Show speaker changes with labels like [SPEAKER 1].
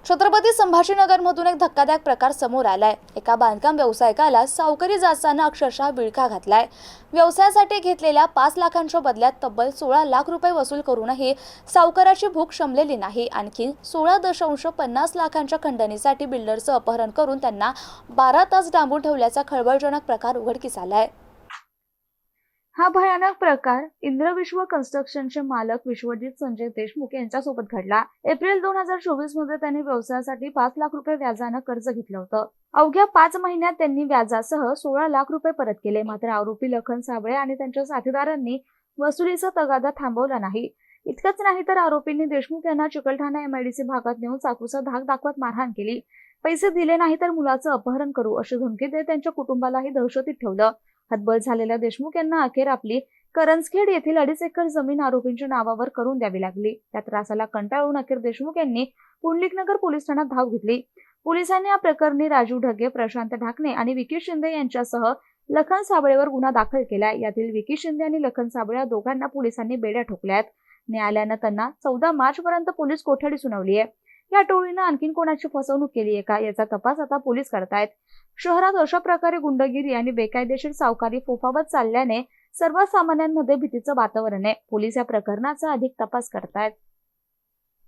[SPEAKER 1] छत्रपती संभाजीनगरमधून एक धक्कादायक प्रकार समोर आलाय। एका बांधकाम व्यावसायिकाला सावकारी जाचानं अक्षरशः विळखा घातलाय। व्यवसायासाठी घेतलेल्या 5 लाखांच्या बदल्यात तब्बल 16 लाख रुपये वसूल करूनही सावकाराची भूक शमलेली नाही। आणखी 16.50 लाखांच्या खंडणीसाठी बिल्डरचं अपहरण करून त्यांना 12 तास डांबून ठेवल्याचा खळबळजनक प्रकार उघडकीस आलाय। हा भयानक प्रकार इंद्रविश्व कन्स्ट्रक्शनचे मालक विश्वजित संजय देशमुख यांच्यासोबत घडला। एप्रिल 2024 मध्ये त्यांनी व्यवसायासाठी 5 लाख रुपये व्याजानं कर्ज घेतलं होतं। अवघ्या 5 महिन्यात त्यांनी व्याजासह 16 लाख रुपये परत केले। मात्र आरोपी लखन साबळे आणि त्यांच्या साथीदारांनी वसुलीचा तगादा थांबवला नाही। इतकंच नाही तर आरोपींनी देशमुख यांना चिकलठाणा MIDC भागात नेऊन चाकूचा धाक दाखवत मारहाण केली। पैसे दिले नाही तर मुलाचं अपहरण करू अशी धमकी देत त्यांच्या कुटुंबालाही दहशतीत ठेवलं। हतबल झालेल्या देशमुख यांना अखेर आपली करंजखेड येथील 2.5 एकर जमीन आरोपींच्या नावावर करून द्यावी लागली। त्या त्रासाला कंटाळून अखेर देशमुख यांनी पुंडलिकनगर पोलीस ठाण्यात धाव घेतली। पोलिसांनी या प्रकरणी राजू ढगे, प्रशांत ढाकणे आणि विकी शिंदे यांच्यासह लखन साबळेवर गुन्हा दाखल केलाय। यातील विकी शिंदे आणि लखन साबळे या दोघांना पोलिसांनी बेड्या ठोकल्यात। न्यायालयानं त्यांना 14 मार्च पर्यंत पोलीस कोठडी सुनावली आहे। या टोळीनं आणखीन कोणाची फसवणूक केली आहे का याचा तपास आता पोलीस करतायत। शहरात अशा प्रकारे गुंडगिरी आणि बेकायदेशीर सावकारी फोफावत चालल्याने सर्वसामान्यांमध्ये भीतीचं वातावरण आहे। पोलीस या प्रकरणाचा अधिक तपास करतायत।